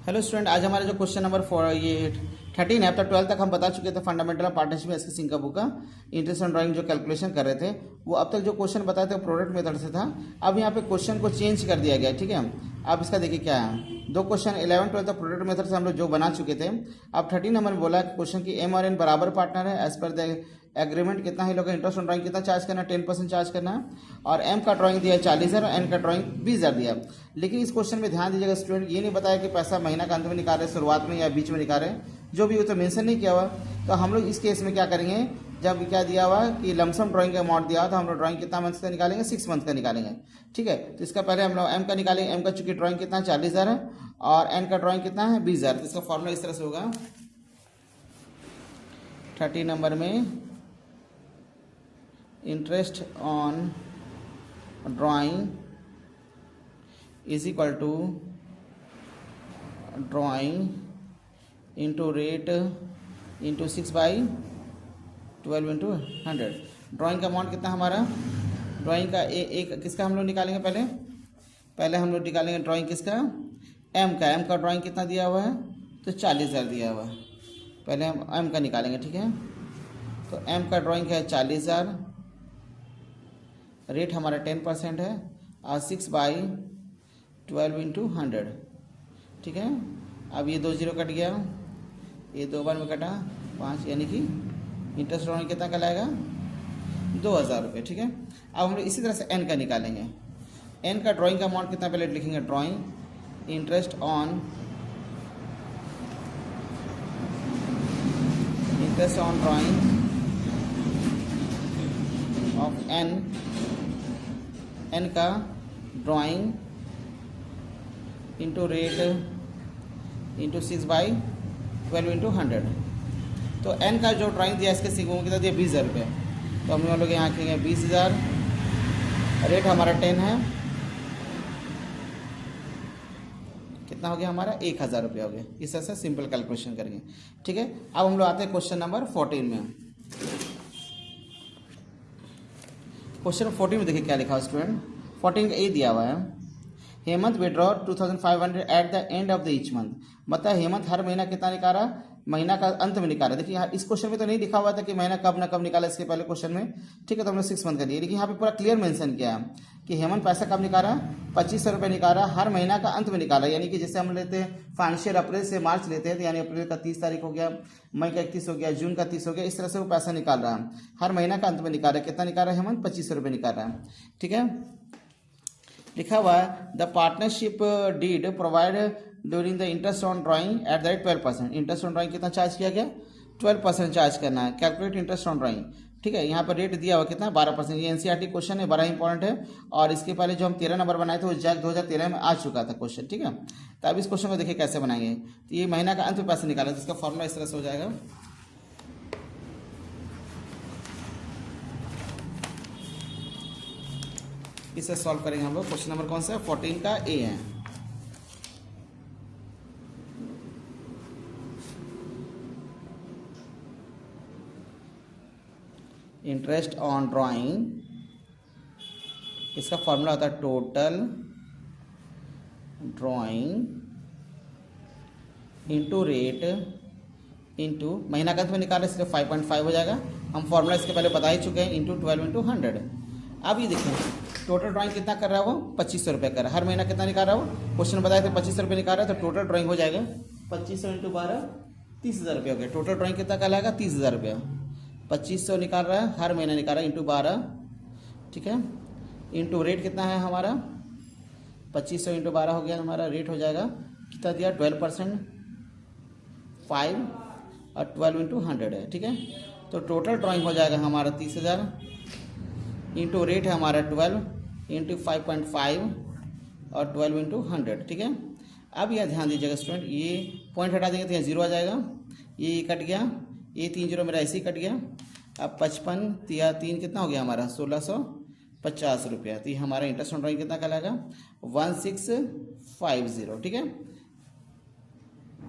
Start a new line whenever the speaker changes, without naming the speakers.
Hello student, आज हमारा जो क्वेश्चन नंबर 13 है। अब तक 12 तक हम बता चुके थे fundamental of partnership SK Singh का बुक का इंटरेस्ट ऑन ड्राइंग जो कैलकुलेशन कर रहे थे वो अब तक जो क्वेश्चन बताए थे प्रोडक्ट मेथड से था। अब यहाँ पे क्वेश्चन को चेंज कर दिया गया, ठीक है। अब इसका देखिए क्या है, दो क्वेश्चन 11, 12 तक प्रोडक्ट मेथड से हम लोग जो बना चुके थे। अब 13 नंबर में बोला कि क्वेश्चन की एम और एन बराबर पार्टनर है, एज पर द एग्रीमेंट कितना है लोग इंटरेस्ट ऑन ड्राइंग कितना चार्ज करना है, 10% चार्ज करना है। और एम का ड्राइंग दिया है 40,000 और एन का ड्राइंग 20,000 दिया है। लेकिन इस क्वेश्चन में ध्यान दीजिएगा स्टूडेंट, ये नहीं बताया कि पैसा महीना का अंत में निकाल रहे, शुरुआत में या बीच में निकाल रहे, जो भी वो तो मेंशन नहीं किया हुआ। तो हम लोग इस केस में क्या करेंगे, जब क्या दिया हुआ कि लमसम ड्राइंग का अमाउंट दिया तो हम लोग ड्राइंग कितना मंथ का निकालेंगे, 6 मंथ का निकालेंगे, ठीक है। तो इसका पहले हम लोग एम का निकालेंगे। एम का चूंकि ड्राइंग कितना 40,000 है और एन का ड्राइंग कितना है 20,000। तो इसका फॉर्मूला इस तरह से होगा, 30 नंबर में interest on drawing is equal to drawing into rate into 6/12 into 100। Drawing का अमाउंट कितना हमारा, ड्राइंग का एक किसका हम लोग निकालेंगे, पहले हम लोग निकालेंगे ड्राइंग किसका, एम का। एम का ड्राइंग कितना दिया हुआ है तो 40,000 दिया हुआ है, पहले हम एम का निकालेंगे, ठीक है। तो एम का ड्राइंग है 40,000, रेट हमारा 10% है और 6/12 इंटू 100, ठीक है। अब ये 2 0 कट गया, ये 2 बार में कटा 5, यानी कि इंटरेस्ट ड्राइंग कितना कहलाएगा 2,000 रुपये, ठीक है। अब हम लोग इसी तरह से एन का निकालेंगे। एन का ड्राइंग का अमाउंट कितना पहले लिखेंगे, drawing interest on drawing of N का drawing into rate into 6/12 into 100। तो एन का जो ड्राइंग दिया इसके सिग्मा कितना दिया 20,000 रुपये। तो हम लोग यहाँ लिखेंगे 20,000, रेट हमारा 10 है, कितना हो गया हमारा 1,000 रुपये हो गया। इस तरह से सिंपल कैलकुलेशन करेंगे, ठीक है। अब हम लोग आते हैं क्वेश्चन नंबर 14 में। क्वेश्चन 14 में देखिए क्या लिखा है स्टूडेंट। 14 का ए दिया हुआ है, Hemant withdraw 2,500 at the end of the each month. मतलब हेमंत हर महीना कितना निकाला, महीना का अंत में निकाला। देखिए यहाँ इस क्वेश्चन में तो नहीं लिखा हुआ था कि महीना कब ना कब निकाला इसके पहले क्वेश्चन में, ठीक है। तो हमने 6 मंथ का दिया, लेकिन यहाँ पे पूरा क्लियर मेंशन किया है कि हेमंत पैसा कब निकाला, 2,500 रुपये निकाला, हर महीना का अंत में निकाला। यानी कि जैसे हम लेते हैं फाइनेंशियल अप्रैल से मार्च लेते हैं, तो यानी अप्रैल का 30 तारीख हो गया, मई का 31 हो गया, जून का 30 हो गया, इस तरह से वो पैसा निकाल रहा है। हर महीना का अंत में निकाल रहा है। कितना निकाल रहा है हेमंत, 2,500 रुपये निकाल रहा है, ठीक है। लिखा हुआ है the partnership deed provide during the interest on drawing at the rate 12%। Interest on drawing कितना चार्ज किया गया, 12% चार्ज करना है। कैलकुलेट इंटरेस्ट ऑन ड्राइंग, ठीक है। यहाँ पर रेट दिया हुआ कितना 12%। ये एनसीईआरटी क्वेश्चन है, बड़ा इंपॉर्टेंट है। और इसके पहले जो हम 13 नंबर बनाए थे वो जैक 2013 में आ चुका था क्वेश्चन, ठीक है। तो अब इस क्वेश्चन को देखिए कैसे बनाएंगे। तो ये महीना का अंत में पैसा निकाला, जिसका फॉर्मूला इस तरह से हो जाएगा, इसे सॉल्व करेंगे हम लोग। क्वेश्चन नंबर कौन सा है, 14 का ए है। इंटरेस्ट ऑन ड्राइंग, इसका फॉर्मूला होता है total drawing into rate into महीना का अंत में निकाले इसलिए 5.5 हो जाएगा। हम फॉर्मूला इसके पहले बता ही चुके हैं, इंटू 12 इंटू 100। अब ये देखिए टोटल ड्राइंग कितना कर रहा है वो 2,500 रुपये कर रहा है। हर महीना कितना निकाल रहा है वो, क्वेश्चन बताया था 2,500 रुपये निकाल रहा है। तो टोटल ड्राइंग हो जाएगा 2,500 इंटू 12 30,000 रुपये हो गया। टोटल ड्राइंग कितना कहलाएगा 30,000 रुपये। 2,500 निकाल रहा है, हर महीना निकाल रहा है, इंटू 12, ठीक है। इंटू रेट कितना है हमारा 2,500 इंटू 12 हो गया हमारा, रेट हो जाएगा कितना दिया 12%, 5 और 12 इंटू 100 है, ठीक है। तो टोटल ड्राइंग हो जाएगा हमारा 30,000 इंटू रेट है हमारा 12 इंटू 5.5 और 12 इंटू 100, ठीक है। अब यह ध्यान दीजिएगा स्टूडेंट, ये पॉइंट हटा देंगे तो यहाँ 0 आ जाएगा, ये कट गया, ये 3 0 मेरा ऐसे ही कट गया। अब 55 या 3 कितना हो गया हमारा 1,650 रुपया। तो ये हमारा इंटरेस्ट ऑन ड्राइंग कितना कहलाएगा 1650, ठीक है।